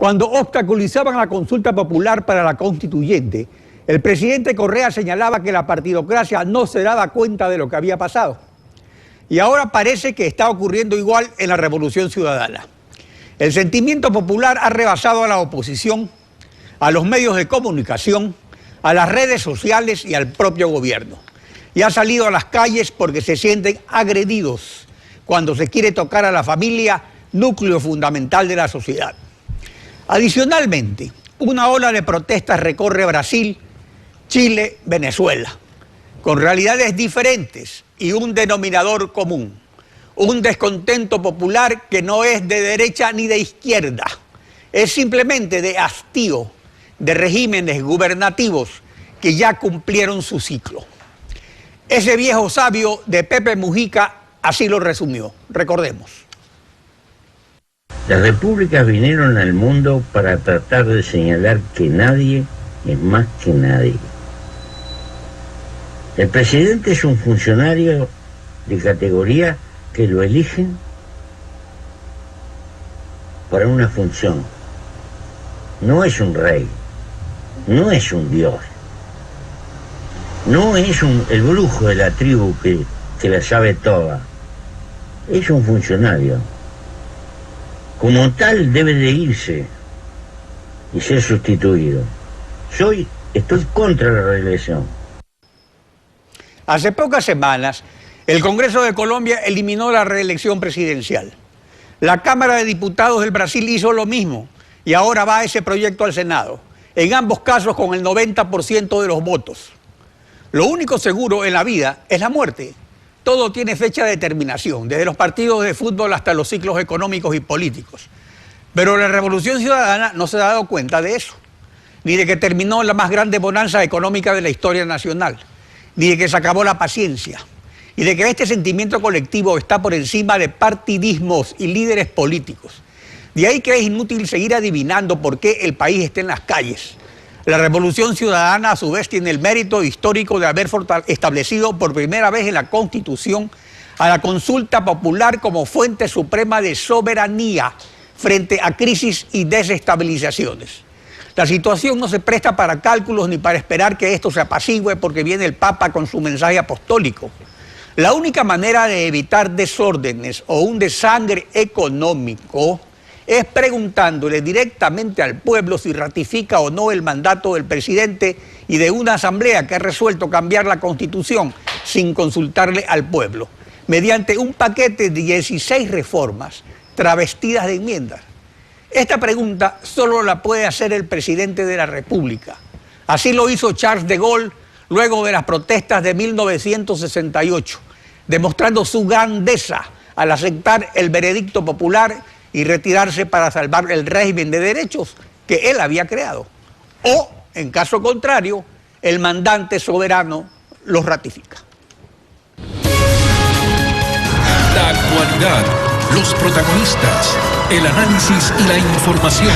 Cuando obstaculizaban la consulta popular para la constituyente, el presidente Correa señalaba que la partidocracia no se daba cuenta de lo que había pasado. Y ahora parece que está ocurriendo igual en la Revolución Ciudadana. El sentimiento popular ha rebasado a la oposición, a los medios de comunicación, a las redes sociales y al propio gobierno. Y ha salido a las calles porque se sienten agredidos cuando se quiere tocar a la familia, núcleo fundamental de la sociedad. Adicionalmente, una ola de protestas recorre Brasil, Chile, Venezuela, con realidades diferentes y un denominador común. Un descontento popular que no es de derecha ni de izquierda, es simplemente de hastío de regímenes gubernativos que ya cumplieron su ciclo. Ese viejo sabio de Pepe Mujica así lo resumió. Recordemos. Las repúblicas vinieron al mundo para tratar de señalar que nadie es más que nadie. El presidente es un funcionario de categoría que lo eligen para una función. No es un rey, no es un dios, no es el brujo de la tribu que la sabe toda. Es un funcionario. Como tal debe de irse y ser sustituido. Estoy contra la reelección. Hace pocas semanas, el Congreso de Colombia eliminó la reelección presidencial. La Cámara de Diputados del Brasil hizo lo mismo y ahora va ese proyecto al Senado, en ambos casos con el 90% de los votos. Lo único seguro en la vida es la muerte. Todo tiene fecha de terminación, desde los partidos de fútbol hasta los ciclos económicos y políticos. Pero la Revolución Ciudadana no se ha dado cuenta de eso, ni de que terminó la más grande bonanza económica de la historia nacional, ni de que se acabó la paciencia, y de que este sentimiento colectivo está por encima de partidismos y líderes políticos. De ahí que es inútil seguir adivinando por qué el país está en las calles. La Revolución Ciudadana, a su vez, tiene el mérito histórico de haber establecido por primera vez en la Constitución a la consulta popular como fuente suprema de soberanía frente a crisis y desestabilizaciones. La situación no se presta para cálculos ni para esperar que esto se apacigüe porque viene el Papa con su mensaje apostólico. La única manera de evitar desórdenes o un desangre económico es preguntándole directamente al pueblo si ratifica o no el mandato del presidente y de una asamblea que ha resuelto cambiar la Constitución sin consultarle al pueblo, mediante un paquete de 16 reformas travestidas de enmiendas. Esta pregunta solo la puede hacer el presidente de la República. Así lo hizo Charles de Gaulle luego de las protestas de 1968, demostrando su grandeza al aceptar el veredicto popular y retirarse para salvar el régimen de derechos que él había creado. O, en caso contrario, el mandante soberano los ratifica. La actualidad, los protagonistas, el análisis y la información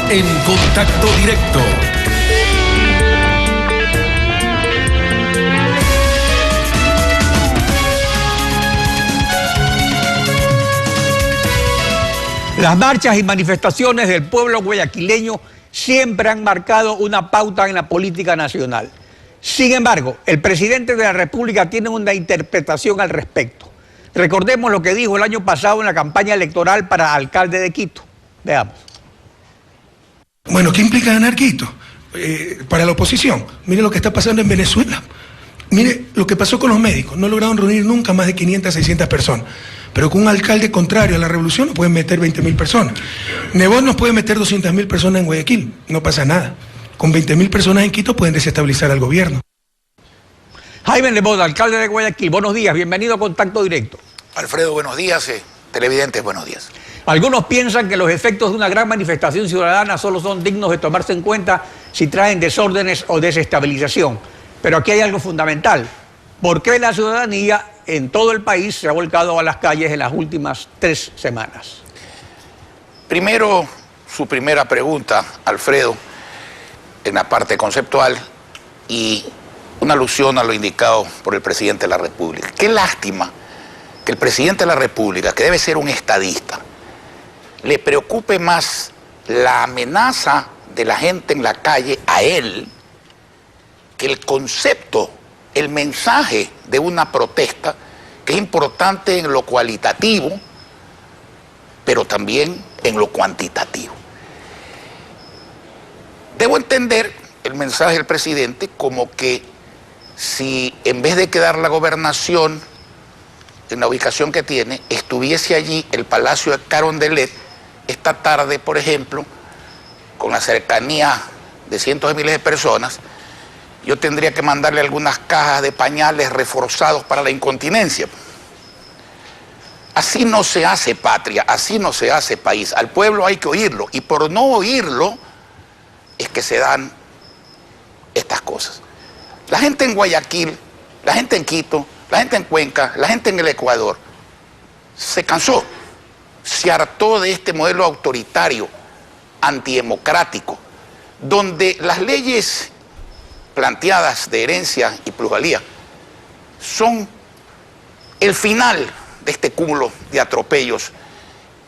en Contacto Directo. Las marchas y manifestaciones del pueblo guayaquileño siempre han marcado una pauta en la política nacional. Sin embargo, el presidente de la República tiene una interpretación al respecto. Recordemos lo que dijo el año pasado en la campaña electoral para alcalde de Quito. Veamos. Bueno, ¿qué implica ganar Quito? Para la oposición, mire lo que está pasando en Venezuela. Mire lo que pasó con los médicos. No lograron reunir nunca más de 500, 600 personas. Pero con un alcalde contrario a la revolución nos pueden meter 20.000 personas. Nebot nos puede meter 200.000 personas en Guayaquil. No pasa nada. Con 20.000 personas en Quito pueden desestabilizar al gobierno. Jaime Nebot, alcalde de Guayaquil, buenos días, bienvenido a Contacto Directo. Alfredo, buenos días. Televidentes, buenos días. Algunos piensan que los efectos de una gran manifestación ciudadana solo son dignos de tomarse en cuenta si traen desórdenes o desestabilización. Pero aquí hay algo fundamental. ¿Por qué la ciudadanía en todo el país se ha volcado a las calles en las últimas 3 semanas? Primero, su primera pregunta, Alfredo, en la parte conceptual y una alusión a lo indicado por el presidente de la República. Qué lástima que el presidente de la República, que debe ser un estadista, le preocupe más la amenaza de la gente en la calle a él, que el concepto, el mensaje de una protesta, que es importante en lo cualitativo, pero también en lo cuantitativo. Debo entender el mensaje del presidente como que si en vez de quedar la gobernación en la ubicación que tiene, estuviese allí el Palacio de Carondelet esta tarde, por ejemplo, con la cercanía de cientos de miles de personas, yo tendría que mandarle algunas cajas de pañales reforzados para la incontinencia. Así no se hace patria, así no se hace país. Al pueblo hay que oírlo, y por no oírlo es que se dan estas cosas. La gente en Guayaquil, la gente en Quito, la gente en Cuenca, la gente en el Ecuador, se cansó, se hartó de este modelo autoritario, antidemocrático, donde las leyes planteadas de herencia y plusvalía son el final de este cúmulo de atropellos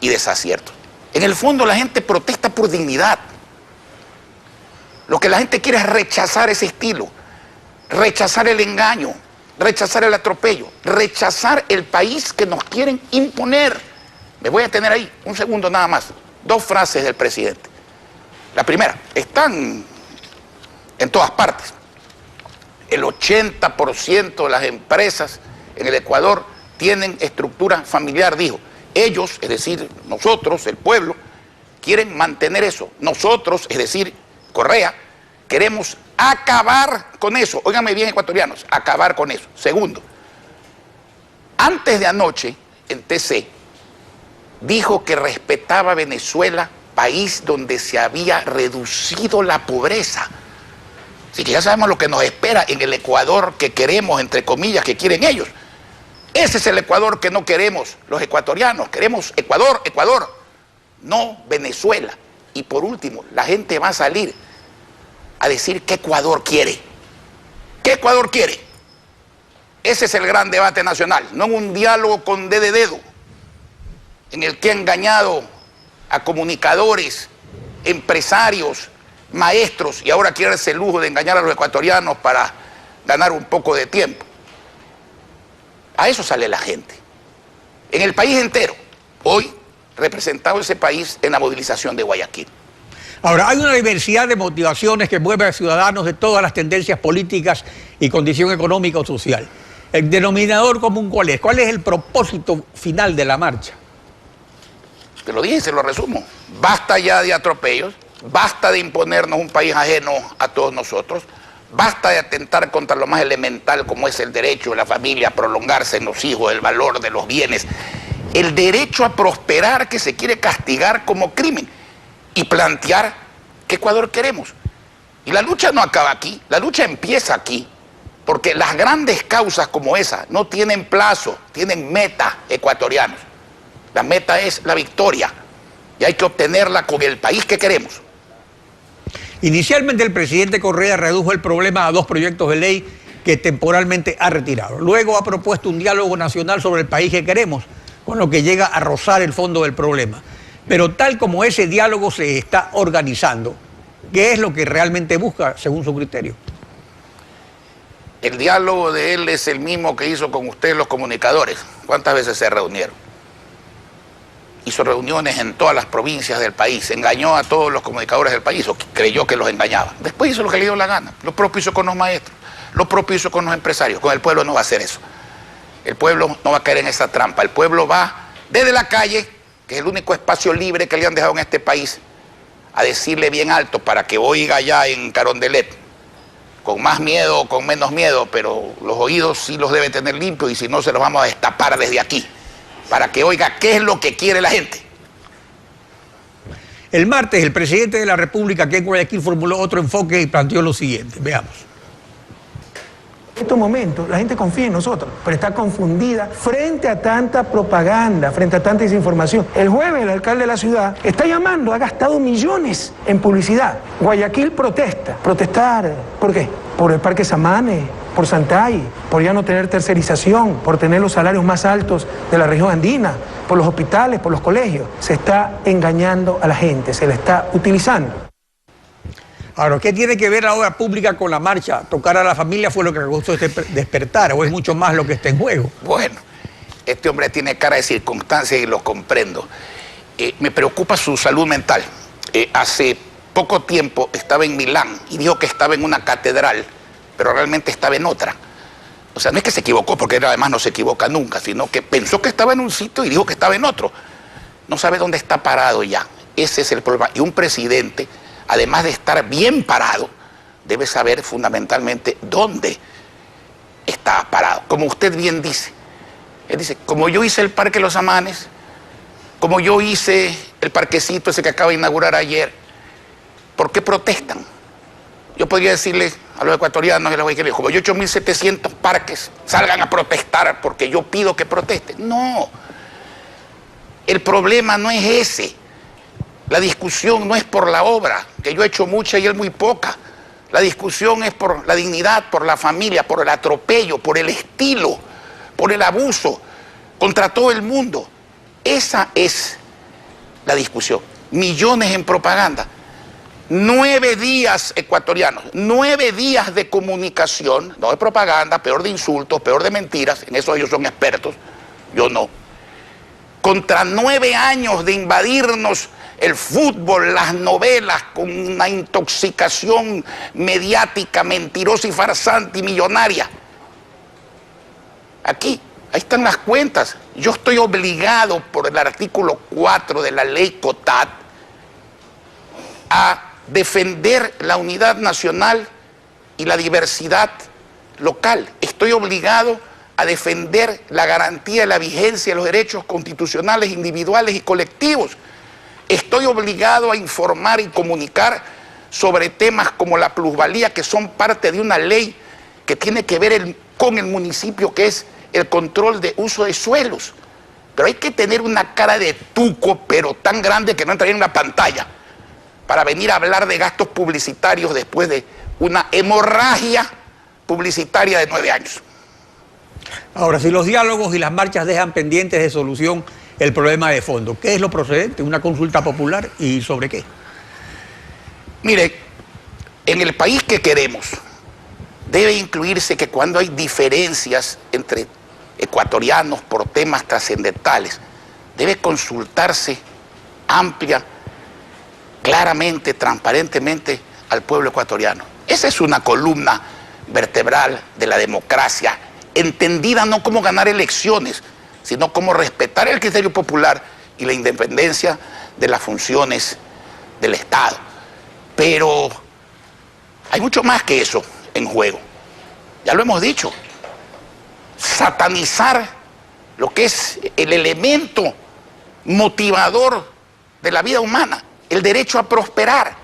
y desaciertos. En el fondo la gente protesta por dignidad. Lo que la gente quiere es rechazar ese estilo, rechazar el engaño, rechazar el atropello, rechazar el país que nos quieren imponer. Me voy a tener ahí un segundo nada más. 2 frases del presidente. La primera, están en todas partes. El 80% de las empresas en el Ecuador tienen estructura familiar, dijo. Ellos, es decir, nosotros, el pueblo, quieren mantener eso. Nosotros, es decir, Correa, queremos acabar con eso. Óiganme bien, ecuatorianos, acabar con eso. Segundo, antes de anoche, en TC, dijo que respetaba a Venezuela, país donde se había reducido la pobreza. Así que ya sabemos lo que nos espera en el Ecuador que queremos, entre comillas, que quieren ellos. Ese es el Ecuador que no queremos los ecuatorianos. Queremos Ecuador, Ecuador, no Venezuela. Y por último, la gente va a salir a decir qué Ecuador quiere. ¿Qué Ecuador quiere? Ese es el gran debate nacional, no en un diálogo con dedo, en el que ha engañado a comunicadores, empresarios, maestros, y ahora quiere darse el lujo de engañar a los ecuatorianos para ganar un poco de tiempo. A eso sale la gente. En el país entero, hoy representado ese país en la movilización de Guayaquil. Ahora, hay una diversidad de motivaciones que mueve a ciudadanos de todas las tendencias políticas y condición económica o social. ¿El denominador común cuál es? ¿Cuál es el propósito final de la marcha? Te lo dije, se lo resumo. Basta ya de atropellos, basta de imponernos un país ajeno a todos nosotros, basta de atentar contra lo más elemental como es el derecho de la familia a prolongarse en los hijos, el valor de los bienes, el derecho a prosperar que se quiere castigar como crimen y plantear qué Ecuador queremos. Y la lucha no acaba aquí, la lucha empieza aquí, porque las grandes causas como esa no tienen plazo, tienen meta, ecuatorianos. La meta es la victoria y hay que obtenerla con el país que queremos. Inicialmente el presidente Correa redujo el problema a 2 proyectos de ley que temporalmente ha retirado. Luego ha propuesto un diálogo nacional sobre el país que queremos, con lo que llega a rozar el fondo del problema. Pero tal como ese diálogo se está organizando, ¿qué es lo que realmente busca según su criterio? El diálogo de él es el mismo que hizo con ustedes los comunicadores. ¿Cuántas veces se reunieron? Hizo reuniones en todas las provincias del país, engañó a todos los comunicadores del país, o creyó que los engañaba. Después hizo lo que le dio la gana, lo propio hizo con los maestros, lo propio hizo con los empresarios. Con el pueblo no va a hacer eso. El pueblo no va a caer en esa trampa. El pueblo va desde la calle, que es el único espacio libre que le han dejado en este país, a decirle bien alto para que oiga allá en Carondelet, con más miedo o con menos miedo, pero los oídos sí los debe tener limpios, y si no se los vamos a destapar desde aquí, para que oiga qué es lo que quiere la gente. El martes, el presidente de la República aquí en Guayaquil formuló otro enfoque y planteó lo siguiente. Veamos. En estos momentos la gente confía en nosotros, pero está confundida frente a tanta propaganda, frente a tanta desinformación. El jueves el alcalde de la ciudad está llamando, ha gastado millones en publicidad. Guayaquil protesta. ¿Protestar? ¿Por qué? Por el Parque Samanes, por Santay, por ya no tener tercerización, por tener los salarios más altos de la región andina, por los hospitales, por los colegios. Se está engañando a la gente, se la está utilizando. Ahora, ¿qué tiene que ver la obra pública con la marcha? Tocar a la familia fue lo que causó este despertar, o es mucho más lo que está en juego. Bueno, este hombre tiene cara de circunstancia y lo comprendo. Me preocupa su salud mental. Hace poco tiempo estaba en Milán y dijo que estaba en una catedral, pero realmente estaba en otra. O sea, no es que se equivocó, porque él además no se equivoca nunca, sino que pensó que estaba en un sitio y dijo que estaba en otro. No sabe dónde está parado ya. Ese es el problema. Y un presidente, además de estar bien parado, debe saber fundamentalmente dónde está parado. Como usted bien dice. Él dice, como yo hice el Parque Los Amanes, como yo hice el parquecito ese que acaba de inaugurar ayer, ¿por qué protestan? Yo podría decirle a los ecuatorianos, como yo he hecho 1.700 parques, salgan a protestar porque yo pido que protesten. No, el problema no es ese. La discusión no es por la obra, que yo he hecho mucha y él muy poca. La discusión es por la dignidad, por la familia, por el atropello, por el estilo, por el abuso contra todo el mundo. Esa es la discusión. Millones en propaganda. 9 días ecuatorianos, 9 días de comunicación, no de propaganda, peor de insultos, peor de mentiras, en eso ellos son expertos, yo no. Contra 9 años de invadirnos el fútbol, las novelas, con una intoxicación mediática, mentirosa y farsante y millonaria. Aquí, ahí están las cuentas. Yo estoy obligado por el artículo 4 de la ley COTAD a defender la unidad nacional y la diversidad local. Estoy obligado a defender la garantía de la vigencia de los derechos constitucionales individuales y colectivos. Estoy obligado a informar y comunicar sobre temas como la plusvalía, que son parte de una ley que tiene que ver con el municipio, que es el control de uso de suelos. Pero hay que tener una cara de tuco, pero tan grande que no entraría en la pantalla, para venir a hablar de gastos publicitarios después de una hemorragia publicitaria de 9 años. Ahora, si los diálogos y las marchas dejan pendientes de solución el problema de fondo, ¿qué es lo procedente? ¿Una consulta popular? ¿Y sobre qué? Mire, en el país que queremos, debe incluirse que cuando hay diferencias entre ecuatorianos por temas trascendentales, debe consultarse amplia, claramente, transparentemente al pueblo ecuatoriano. Esa es una columna vertebral de la democracia, entendida no como ganar elecciones, sino como respetar el criterio popular y la independencia de las funciones del Estado. Pero hay mucho más que eso en juego. Ya lo hemos dicho. Satanizar lo que es el elemento motivador de la vida humana, el derecho a prosperar.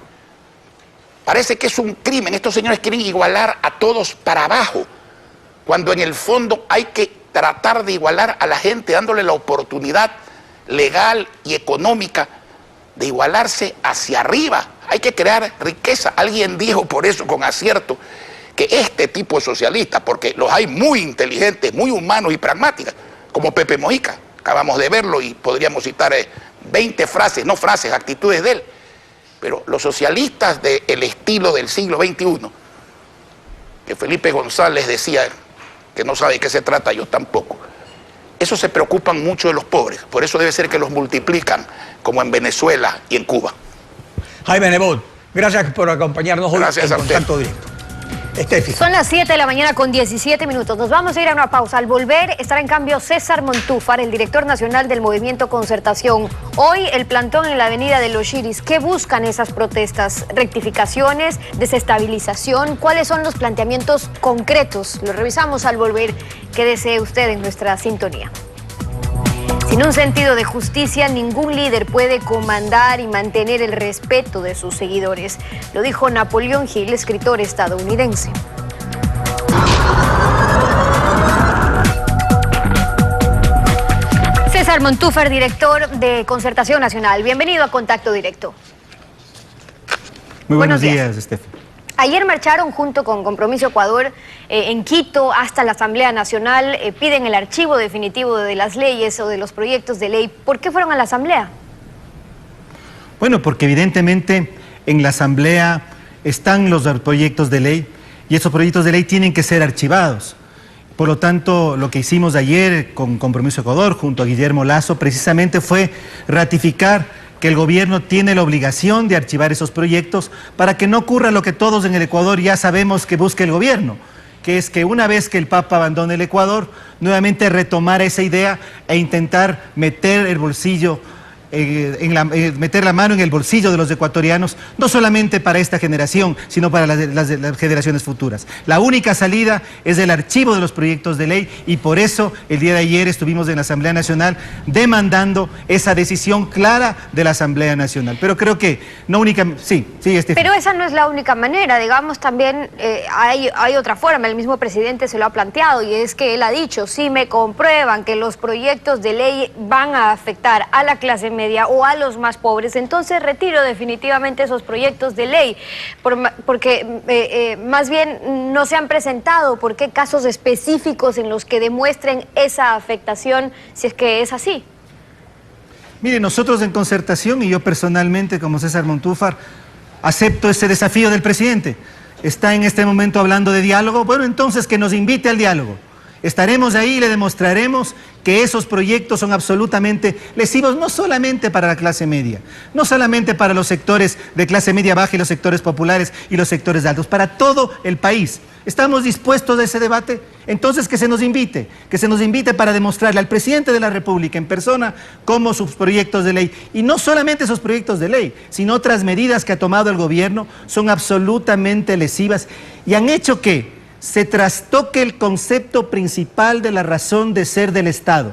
Parece que es un crimen. Estos señores quieren igualar a todos para abajo, cuando en el fondo hay que tratar de igualar a la gente, dándole la oportunidad legal y económica de igualarse hacia arriba. Hay que crear riqueza. Alguien dijo por eso con acierto que este tipo de socialistas, porque los hay muy inteligentes, muy humanos y pragmáticos, como Pepe Mojica, acabamos de verlo y podríamos citar 20 frases, no frases, actitudes de él, pero los socialistas del estilo del siglo XXI, que Felipe González decía que no sabe de qué se trata, yo tampoco, esos se preocupan mucho de los pobres, por eso debe ser que los multiplican, como en Venezuela y en Cuba. Jaime Nebot, gracias por acompañarnos hoy en Contacto Directo. Estefi. Son las 7 de la mañana con 17 minutos. Nos vamos a ir a una pausa. Al volver estará en cambio César Montúfar, el director nacional del Movimiento Concertación. Hoy el plantón en la avenida de Los Chiris. ¿Qué buscan esas protestas? ¿Rectificaciones? ¿Desestabilización? ¿Cuáles son los planteamientos concretos? Lo revisamos al volver. Quédese usted en nuestra sintonía. Sin un sentido de justicia, ningún líder puede comandar y mantener el respeto de sus seguidores. Lo dijo Napoleón Hill, escritor estadounidense. César Montúfar, director de Concertación Nacional. Bienvenido a Contacto Directo. Muy buenos días, Estefi. Ayer marcharon junto con Compromiso Ecuador en Quito hasta la Asamblea Nacional, piden el archivo definitivo de las leyes o de los proyectos de ley. ¿Por qué fueron a la Asamblea? Bueno, porque evidentemente en la Asamblea están los proyectos de ley y esos proyectos de ley tienen que ser archivados. Por lo tanto, lo que hicimos ayer con Compromiso Ecuador junto a Guillermo Lasso precisamente fue ratificar que el gobierno tiene la obligación de archivar esos proyectos para que no ocurra lo que todos en el Ecuador ya sabemos que busca el gobierno, que es que una vez que el Papa abandone el Ecuador, nuevamente retomar esa idea e intentar meter el bolsillo meter la mano en el bolsillo de los ecuatorianos, no solamente para esta generación, sino para las generaciones futuras. La única salida es el archivo de los proyectos de ley y por eso el día de ayer estuvimos en la Asamblea Nacional demandando esa decisión clara de la Asamblea Nacional. Pero creo que no únicamente... Sí, pero esa no es la única manera, digamos, también hay otra forma. El mismo presidente se lo ha planteado y es que él ha dicho, si me comprueban que los proyectos de ley van a afectar a la clase media o a los más pobres, entonces retiro definitivamente esos proyectos de ley, porque más bien no se han presentado. ¿Por qué casos específicos en los que demuestren esa afectación, si es que es así? Mire, nosotros en Concertación y yo personalmente como César Montúfar acepto ese desafío del presidente. Está en este momento hablando de diálogo, bueno, entonces que nos invite al diálogo. Estaremos ahí y le demostraremos que esos proyectos son absolutamente lesivos, no solamente para la clase media, no solamente para los sectores de clase media baja y los sectores populares y los sectores altos, para todo el país. ¿Estamos dispuestos a ese debate? Entonces que se nos invite para demostrarle al presidente de la República en persona cómo sus proyectos de ley, y no solamente esos proyectos de ley, sino otras medidas que ha tomado el gobierno, son absolutamente lesivas y han hecho que se trastoque el concepto principal de la razón de ser del Estado.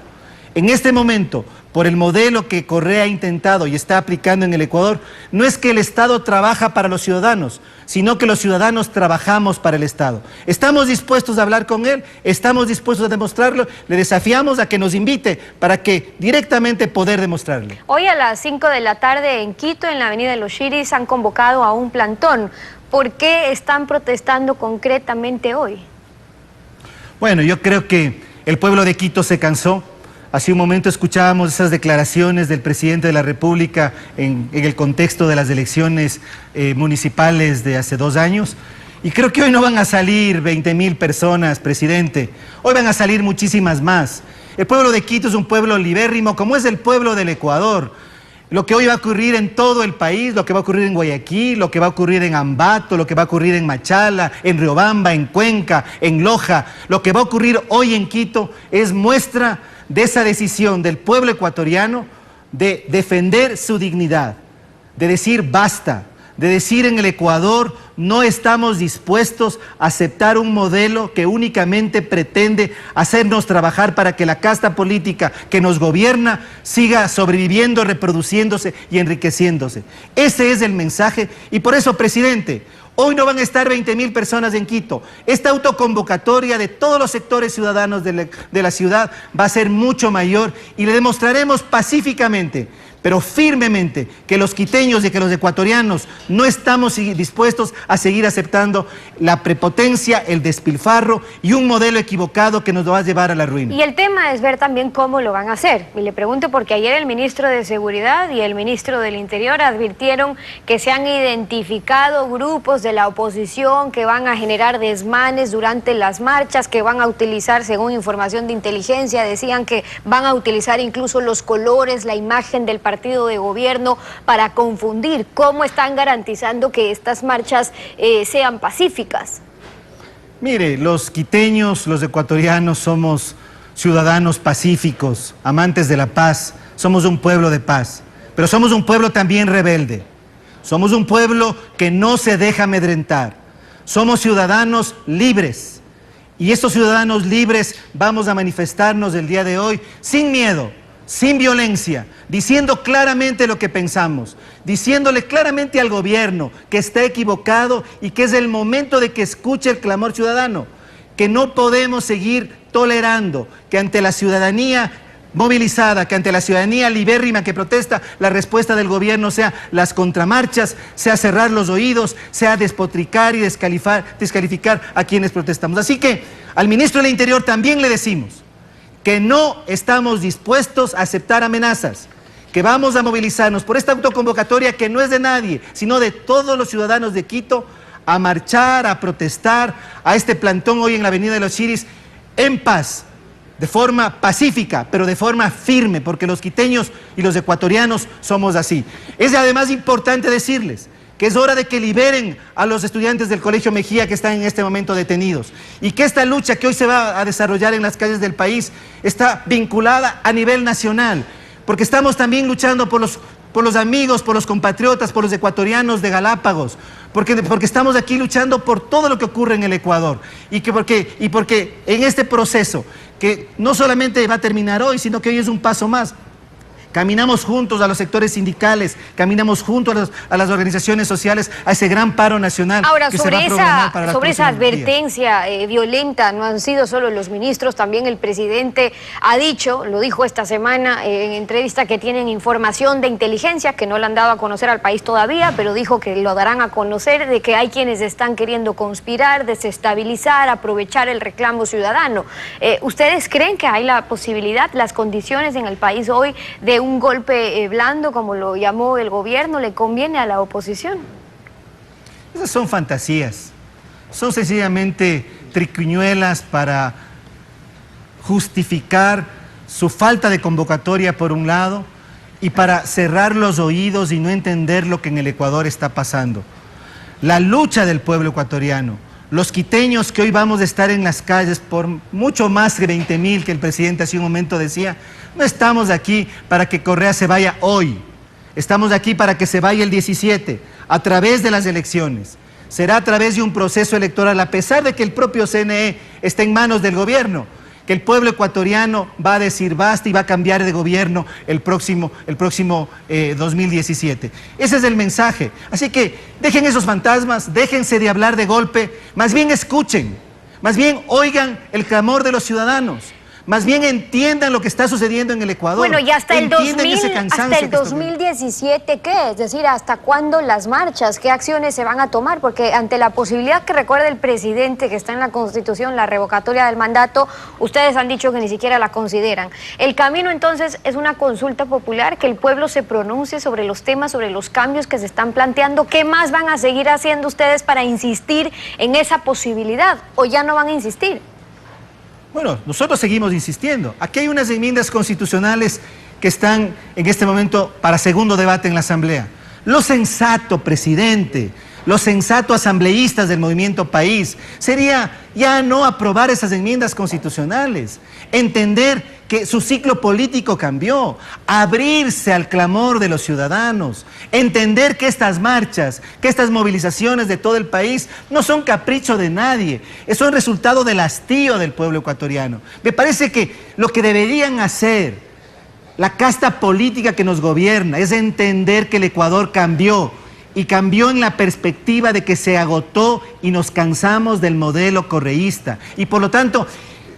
En este momento, por el modelo que Correa ha intentado y está aplicando en el Ecuador, no es que el Estado trabaja para los ciudadanos, sino que los ciudadanos trabajamos para el Estado. Estamos dispuestos a hablar con él, estamos dispuestos a demostrarlo, le desafiamos a que nos invite para que directamente poder demostrarle. Hoy a las 5 de la tarde en Quito, en la avenida de los Chiris, han convocado a un plantón. ¿Por qué están protestando concretamente hoy? Bueno, yo creo que el pueblo de Quito se cansó. Hace un momento escuchábamos esas declaraciones del presidente de la República en el contexto de las elecciones municipales de hace 2 años. Y creo que hoy no van a salir 20.000 personas, presidente. Hoy van a salir muchísimas más. El pueblo de Quito es un pueblo libérrimo, como es el pueblo del Ecuador. Lo que hoy va a ocurrir en todo el país, lo que va a ocurrir en Guayaquil, lo que va a ocurrir en Ambato, lo que va a ocurrir en Machala, en Riobamba, en Cuenca, en Loja, lo que va a ocurrir hoy en Quito es muestra de esa decisión del pueblo ecuatoriano de defender su dignidad, de decir basta, de decir en el Ecuador no estamos dispuestos a aceptar un modelo que únicamente pretende hacernos trabajar para que la casta política que nos gobierna siga sobreviviendo, reproduciéndose y enriqueciéndose. Ese es el mensaje y por eso, presidente, hoy no van a estar 20.000 personas en Quito. Esta autoconvocatoria de todos los sectores ciudadanos de la ciudad va a ser mucho mayor y le demostraremos pacíficamente, pero firmemente, que los quiteños y que los ecuatorianos no estamos dispuestos a seguir aceptando la prepotencia, el despilfarro y un modelo equivocado que nos va a llevar a la ruina. Y el tema es ver también cómo lo van a hacer. Y le pregunto porque ayer el ministro de Seguridad y el ministro del Interior advirtieron que se han identificado grupos de la oposición que van a generar desmanes durante las marchas, que van a utilizar, según información de inteligencia, decían que van a utilizar incluso los colores, la imagen del partido de gobierno para confundir. ¿Cómo están garantizando que estas marchas sean pacíficas? Mire, los quiteños, los ecuatorianos somos ciudadanos pacíficos, amantes de la paz, somos un pueblo de paz, pero somos un pueblo también rebelde, somos un pueblo que no se deja amedrentar, somos ciudadanos libres y estos ciudadanos libres vamos a manifestarnos el día de hoy sin miedo, sin violencia, diciendo claramente lo que pensamos, diciéndole claramente al gobierno que está equivocado y que es el momento de que escuche el clamor ciudadano, que no podemos seguir tolerando que ante la ciudadanía movilizada, que ante la ciudadanía libérrima que protesta, la respuesta del gobierno sea las contramarchas, sea cerrar los oídos, sea despotricar y descalificar a quienes protestamos. Así que al ministro del Interior también le decimos que no estamos dispuestos a aceptar amenazas, que vamos a movilizarnos por esta autoconvocatoria que no es de nadie, sino de todos los ciudadanos de Quito, a marchar, a protestar a este plantón hoy en la Avenida de los Chiris en paz, de forma pacífica, pero de forma firme, porque los quiteños y los ecuatorianos somos así. Es además importante decirles que es hora de que liberen a los estudiantes del Colegio Mejía que están en este momento detenidos y que esta lucha que hoy se va a desarrollar en las calles del país está vinculada a nivel nacional, porque estamos también luchando por los amigos, por los compatriotas, por los ecuatorianos de Galápagos, porque estamos aquí luchando por todo lo que ocurre en el Ecuador porque en este proceso que no solamente va a terminar hoy, sino que hoy es un paso más. Caminamos juntos a los sectores sindicales, caminamos juntos a las organizaciones sociales, a ese gran paro nacional. Ahora, que se va a programar para sobre esa próximos días. advertencia violenta, no han sido solo los ministros, también el presidente ha dicho, lo dijo esta semana en entrevista, que tienen información de inteligencia que no la han dado a conocer al país todavía, pero dijo que lo darán a conocer, de que hay quienes están queriendo conspirar, desestabilizar, aprovechar el reclamo ciudadano. ¿Ustedes creen que hay la posibilidad, las condiciones en el país hoy de un golpe blando, como lo llamó el gobierno, le conviene a la oposición? Esas son fantasías, son sencillamente triquiñuelas para justificar su falta de convocatoria por un lado y para cerrar los oídos y no entender lo que en el Ecuador está pasando. La lucha del pueblo ecuatoriano, los quiteños que hoy vamos a estar en las calles por mucho más de 20.000 que el presidente hace un momento decía, no estamos aquí para que Correa se vaya hoy, estamos aquí para que se vaya el 17, a través de las elecciones. Será a través de un proceso electoral, a pesar de que el propio CNE está en manos del gobierno, que el pueblo ecuatoriano va a decir basta y va a cambiar de gobierno el próximo 2017. Ese es el mensaje. Así que dejen esos fantasmas, déjense de hablar de golpe, más bien escuchen, más bien oigan el clamor de los ciudadanos. Más bien entiendan lo que está sucediendo en el Ecuador. Bueno, y hasta el 2017, ¿qué? Es decir, ¿hasta cuándo las marchas? ¿Qué acciones se van a tomar? Porque ante la posibilidad que recuerda el presidente, que está en la Constitución, la revocatoria del mandato, ustedes han dicho que ni siquiera la consideran. El camino, entonces, es una consulta popular, que el pueblo se pronuncie sobre los temas, sobre los cambios que se están planteando. ¿Qué más van a seguir haciendo ustedes para insistir en esa posibilidad? ¿O ya no van a insistir? Bueno, nosotros seguimos insistiendo. Aquí hay unas enmiendas constitucionales que están en este momento para segundo debate en la Asamblea. Lo sensato, presidente, lo sensato, asambleístas del Movimiento País, sería ya no aprobar esas enmiendas constitucionales, entender que su ciclo político cambió, abrirse al clamor de los ciudadanos, entender que estas marchas, que estas movilizaciones de todo el país no son capricho de nadie, son resultado del hastío del pueblo ecuatoriano. Me parece que lo que deberían hacer la casta política que nos gobierna es entender que el Ecuador cambió, y cambió en la perspectiva de que se agotó y nos cansamos del modelo correísta. Y por lo tanto,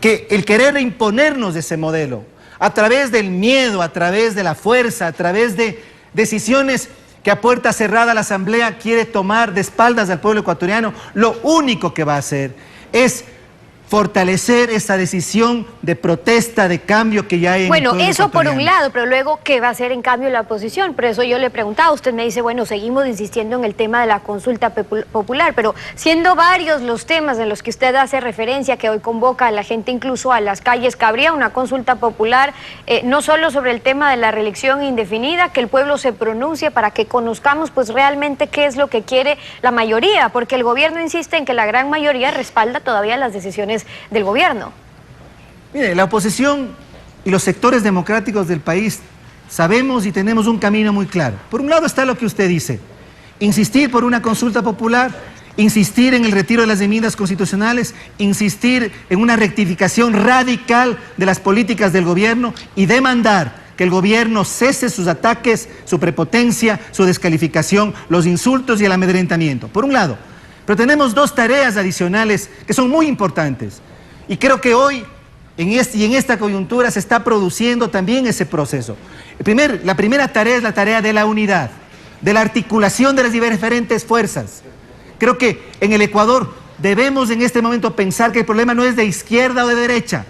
que el querer imponernos de ese modelo, a través del miedo, a través de la fuerza, a través de decisiones que a puerta cerrada la Asamblea quiere tomar de espaldas al pueblo ecuatoriano, lo único que va a hacer es fortalecer esa decisión de protesta, de cambio que ya hay en el pueblo ecuatoriano. Eso por un lado, pero luego, ¿qué va a hacer en cambio la oposición? Por eso yo le preguntaba, usted me dice, bueno, seguimos insistiendo en el tema de la consulta popular, pero siendo varios los temas en los que usted hace referencia, que hoy convoca a la gente incluso a las calles, cabría una consulta popular, no solo sobre el tema de la reelección indefinida, que el pueblo se pronuncie para que conozcamos pues realmente qué es lo que quiere la mayoría, porque el gobierno insiste en que la gran mayoría respalda todavía las decisiones del gobierno. Mire, la oposición y los sectores democráticos del país sabemos y tenemos un camino muy claro. Por un lado está lo que usted dice, insistir por una consulta popular, insistir en el retiro de las enmiendas constitucionales, insistir en una rectificación radical de las políticas del gobierno y demandar que el gobierno cese sus ataques, su prepotencia, su descalificación, los insultos y el amedrentamiento. Por un lado. Pero tenemos dos tareas adicionales que son muy importantes. Y creo que hoy y en esta coyuntura se está produciendo también ese proceso. La primera tarea es la tarea de la unidad, de la articulación de las diferentes fuerzas. Creo que en el Ecuador debemos en este momento pensar que el problema no es de izquierda o de derecha,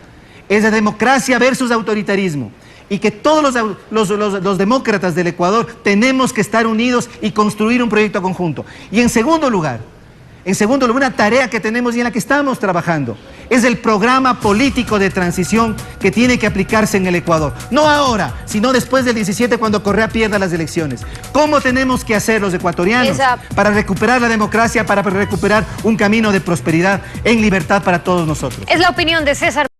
es de democracia versus autoritarismo. Y que todos los demócratas del Ecuador tenemos que estar unidos y construir un proyecto conjunto. Y en segundo lugar, una tarea que tenemos y en la que estamos trabajando es el programa político de transición que tiene que aplicarse en el Ecuador. No ahora, sino después del 17 cuando Correa pierda las elecciones. ¿Cómo tenemos que hacer los ecuatorianos para recuperar la democracia, para recuperar un camino de prosperidad en libertad para todos nosotros? Es la opinión de César